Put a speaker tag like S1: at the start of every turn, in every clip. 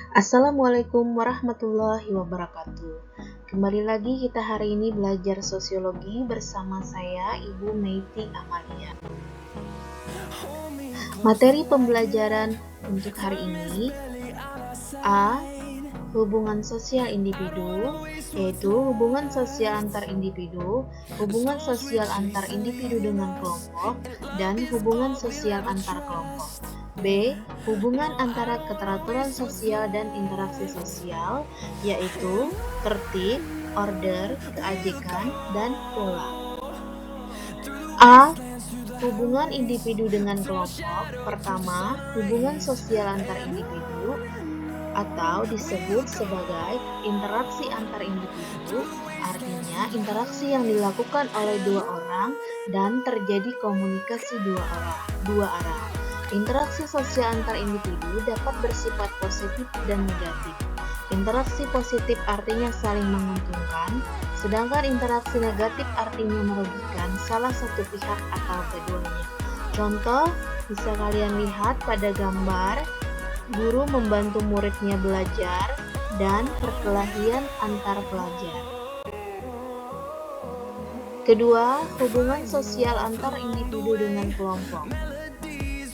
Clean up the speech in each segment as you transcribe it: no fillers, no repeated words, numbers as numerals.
S1: Assalamualaikum warahmatullahi wabarakatuh. Kembali lagi kita hari ini belajar sosiologi bersama saya Ibu Meiti Amalia. Materi pembelajaran untuk hari ini A. Hubungan sosial individu, yaitu hubungan sosial antar individu, hubungan sosial antar individu dengan kelompok, dan hubungan sosial antar kelompok. B. Hubungan antara keteraturan sosial dan interaksi sosial, yaitu tertib, order, keajekan, dan pola. A. Hubungan individu dengan kelompok. Pertama, hubungan sosial antar individu atau disebut sebagai interaksi antar individu, artinya interaksi yang dilakukan oleh dua orang dan terjadi komunikasi dua arah. Interaksi sosial antar individu dapat bersifat positif dan negatif. Interaksi positif artinya saling menguntungkan, sedangkan interaksi negatif artinya merugikan salah satu pihak atau keduanya. Contoh bisa kalian lihat pada gambar guru membantu muridnya belajar, dan perkelahian antar pelajar. Kedua, hubungan sosial antar individu dengan kelompok.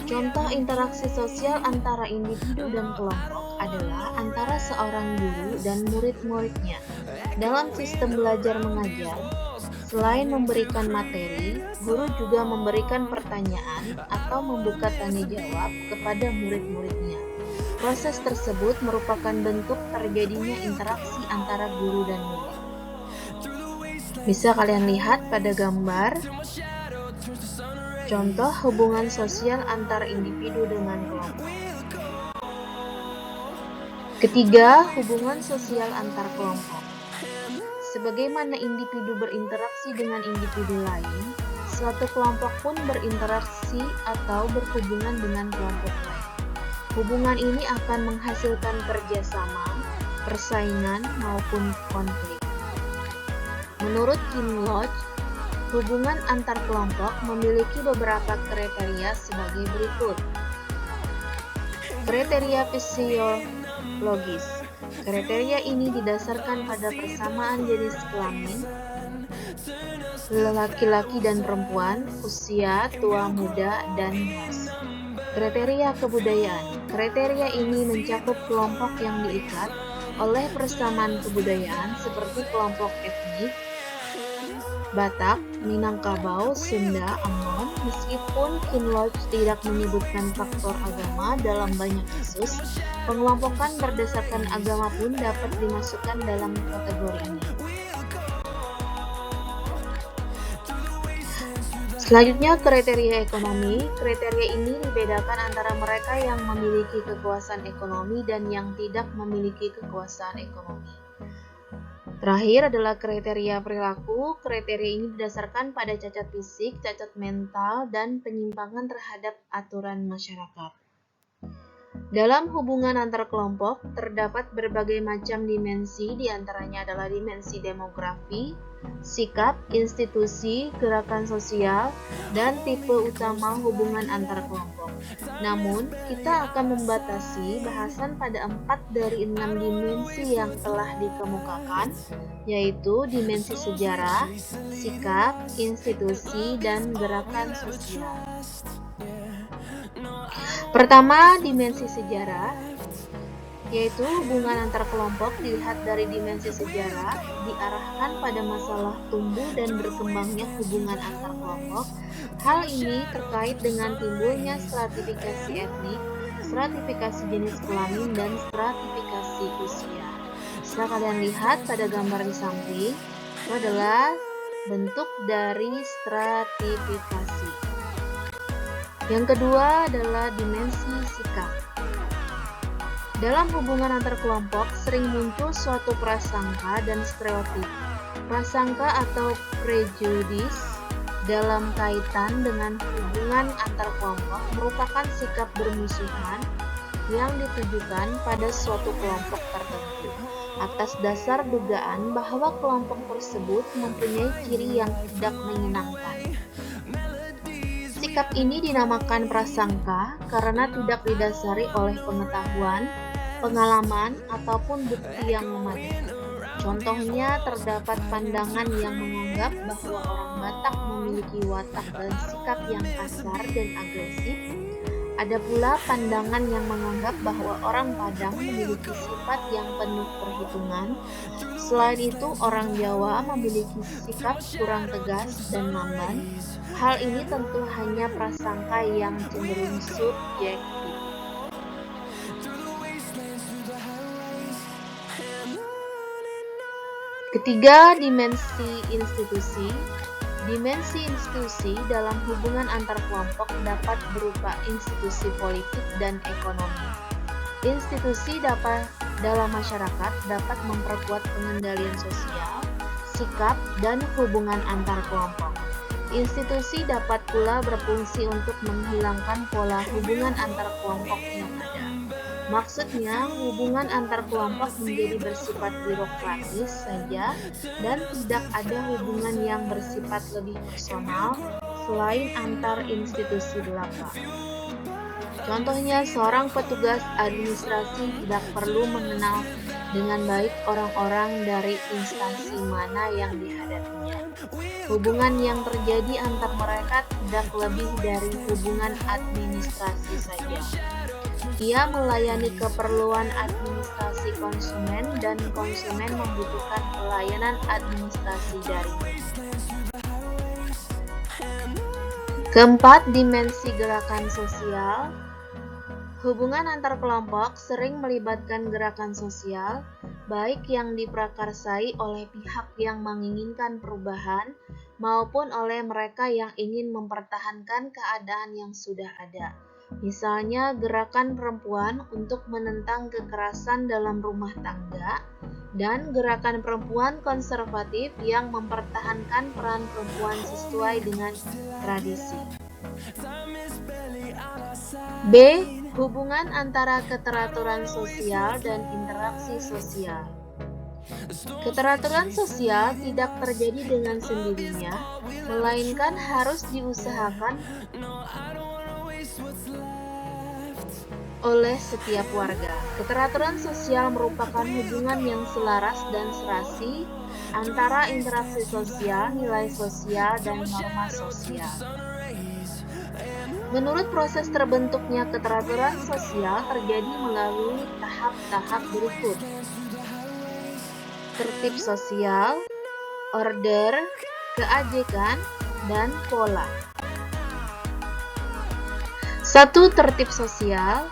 S1: Contoh interaksi sosial antara individu dan kelompok adalah antara seorang guru dan murid-muridnya. Dalam sistem belajar mengajar, selain memberikan materi, guru juga memberikan pertanyaan atau membuka tanya jawab kepada murid-muridnya. Proses tersebut merupakan bentuk terjadinya interaksi antara guru dan murid. Bisa kalian lihat pada gambar contoh hubungan sosial antar individu dengan kelompok. Ketiga, hubungan sosial antar kelompok. Sebagaimana individu berinteraksi dengan individu lain, suatu kelompok pun berinteraksi atau berhubungan dengan kelompok lain. Hubungan ini akan menghasilkan kerjasama, persaingan, maupun konflik. Menurut Kinloch, hubungan antar kelompok memiliki beberapa kriteria sebagai berikut. Kriteria fisiologis. Kriteria ini didasarkan pada persamaan jenis kelamin, laki-laki dan perempuan, usia, tua, muda, dan ras. Kriteria kebudayaan. Kriteria ini mencakup kelompok yang diikat oleh persamaan kebudayaan seperti kelompok etnik Batak, Minangkabau, Sunda, Ambon. Meskipun Kinloch tidak menyebutkan faktor agama dalam banyak kasus, pengelompokan berdasarkan agama pun dapat dimasukkan dalam kategori ini. Selanjutnya, kriteria ekonomi. Kriteria ini dibedakan antara mereka yang memiliki kekuasaan ekonomi dan yang tidak memiliki kekuasaan ekonomi. Terakhir adalah kriteria perilaku. Kriteria ini didasarkan pada cacat fisik, cacat mental, dan penyimpangan terhadap aturan masyarakat. Dalam hubungan antar kelompok, terdapat berbagai macam dimensi, diantaranya adalah dimensi demografi, sikap, institusi, gerakan sosial, dan tipe utama hubungan antar kelompok. Namun, kita akan membatasi bahasan pada 4 dari 6 dimensi yang telah dikemukakan, yaitu dimensi sejarah, sikap, institusi, dan gerakan sosial. Pertama, dimensi sejarah, yaitu hubungan antar kelompok dilihat dari dimensi sejarah, diarahkan pada masalah tumbuh dan berkembangnya hubungan antar kelompok. Hal ini terkait dengan timbulnya stratifikasi etnik, stratifikasi jenis kelamin, dan stratifikasi usia. Bisa kalian lihat pada gambar di samping, itu adalah bentuk dari stratifikasi. Yang kedua adalah dimensi sikap. Dalam hubungan antar kelompok sering muncul suatu prasangka dan stereotip. Prasangka atau prejudis dalam kaitan dengan hubungan antar kelompok merupakan sikap bermusuhan yang ditujukan pada suatu kelompok tertentu atas dasar dugaan bahwa kelompok tersebut mempunyai ciri yang tidak menyenangkan. Sikap ini dinamakan prasangka karena tidak didasari oleh pengetahuan, pengalaman, ataupun bukti yang memadai. Contohnya, terdapat pandangan yang menganggap bahwa orang Batak memiliki watak dan sikap yang kasar dan agresif. Ada pula pandangan yang menganggap bahwa orang Padang memiliki sifat yang penuh perhitungan. Selain itu, orang Jawa memiliki sikap kurang tegas dan lamban. Hal ini tentu hanya prasangka yang cenderung subjektif. Ketiga, dimensi institusi. Dimensi institusi dalam hubungan antar kelompok dapat berupa institusi politik dan ekonomi. Institusi dalam masyarakat dapat memperkuat pengendalian sosial, sikap, dan hubungan antar kelompok. Institusi dapat pula berfungsi untuk menghilangkan pola hubungan antar kelompok yang ada. Maksudnya, hubungan antar kelompok menjadi bersifat birokratis saja dan tidak ada hubungan yang bersifat lebih personal selain antar institusi belaka. Contohnya, seorang petugas administrasi tidak perlu mengenal dengan baik orang-orang dari instansi mana yang dihadapinya. Hubungan yang terjadi antar mereka tidak lebih dari hubungan administrasi saja. Ia melayani keperluan administrasi konsumen dan konsumen membutuhkan pelayanan administrasi darinya. Keempat, dimensi gerakan sosial. Hubungan antar kelompok sering melibatkan gerakan sosial, baik yang diprakarsai oleh pihak yang menginginkan perubahan maupun oleh mereka yang ingin mempertahankan keadaan yang sudah ada. Misalnya, gerakan perempuan untuk menentang kekerasan dalam rumah tangga dan gerakan perempuan konservatif yang mempertahankan peran perempuan sesuai dengan tradisi. B. Hubungan antara keteraturan sosial dan interaksi sosial. Keteraturan sosial tidak terjadi dengan sendirinya, melainkan harus diusahakan oleh setiap warga. Keteraturan sosial merupakan hubungan yang selaras dan serasi antara interaksi sosial, nilai sosial, dan norma sosial. Menurut proses terbentuknya keteraturan sosial terjadi melalui tahap-tahap berikut: tertib sosial, order, keajekan, dan pola. 1. Tertib sosial,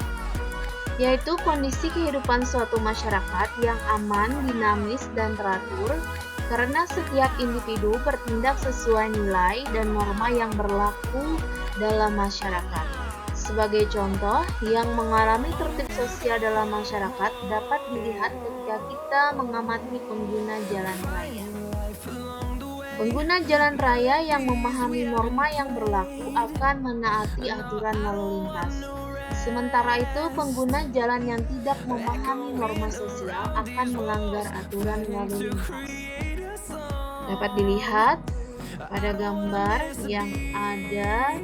S1: yaitu kondisi kehidupan suatu masyarakat yang aman, dinamis, dan teratur karena setiap individu bertindak sesuai nilai dan norma yang berlaku dalam masyarakat. Sebagai contoh, yang mengalami tertib sosial dalam masyarakat dapat dilihat ketika kita mengamati pengguna jalan raya. Pengguna jalan raya yang memahami norma yang berlaku akan menaati aturan lalu lintas. Sementara itu, pengguna jalan yang tidak memahami norma sosial akan melanggar aturan lalu lintas. Dapat dilihat pada gambar yang ada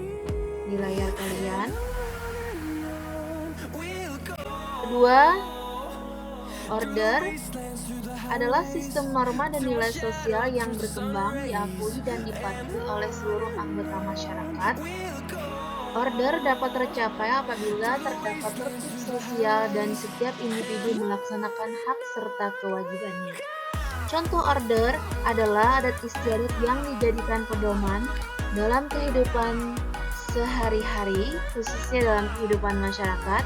S1: di layar kalian. Kedua, order adalah sistem norma dan nilai sosial yang berkembang, diakui dan dipatuhi oleh seluruh anggota masyarakat. Order dapat tercapai apabila terdapat tertib sosial dan setiap individu melaksanakan hak serta kewajibannya. Contoh order adalah adat istiadat yang dijadikan pedoman dalam kehidupan sehari-hari, khususnya dalam kehidupan masyarakat,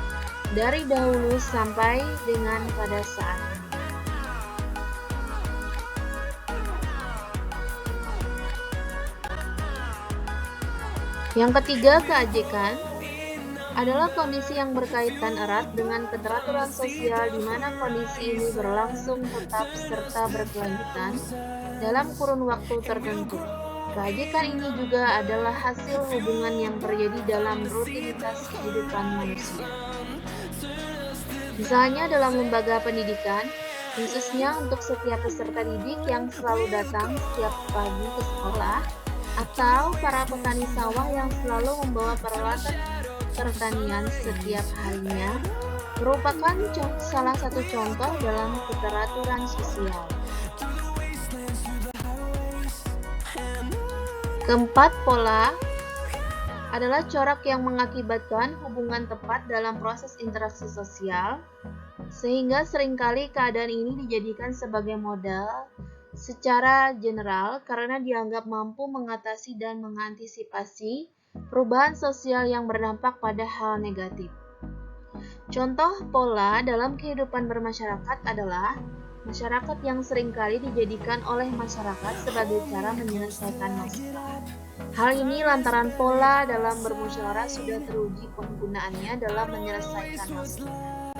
S1: dari dahulu sampai dengan pada saat ini. Yang ketiga, keajekan adalah kondisi yang berkaitan erat dengan keteraturan sosial di mana kondisi ini berlangsung tetap serta berkelanjutan dalam kurun waktu tertentu. Keajekan ini juga adalah hasil hubungan yang terjadi dalam rutinitas kehidupan manusia. Misalnya dalam lembaga pendidikan, khususnya untuk setiap peserta didik yang selalu datang setiap pagi ke sekolah, atau para petani sawah yang selalu membawa peralatan pertanian setiap harinya merupakan salah satu contoh dalam keteraturan sosial. Keempat, pola adalah corak yang mengakibatkan hubungan tepat dalam proses interaksi sosial, sehingga seringkali keadaan ini dijadikan sebagai modal secara general karena dianggap mampu mengatasi dan mengantisipasi perubahan sosial yang berdampak pada hal negatif. Contoh pola dalam kehidupan bermasyarakat adalah masyarakat yang seringkali dijadikan oleh masyarakat sebagai cara menyelesaikan masalah. Hal ini lantaran pola dalam bermusyawarah sudah teruji penggunaannya dalam menyelesaikan masalah.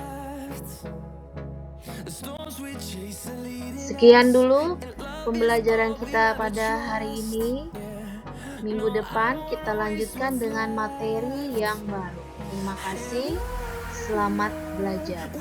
S1: Sekian dulu pembelajaran kita pada hari ini. Minggu depan kita lanjutkan dengan materi yang baru. Terima kasih. Selamat belajar.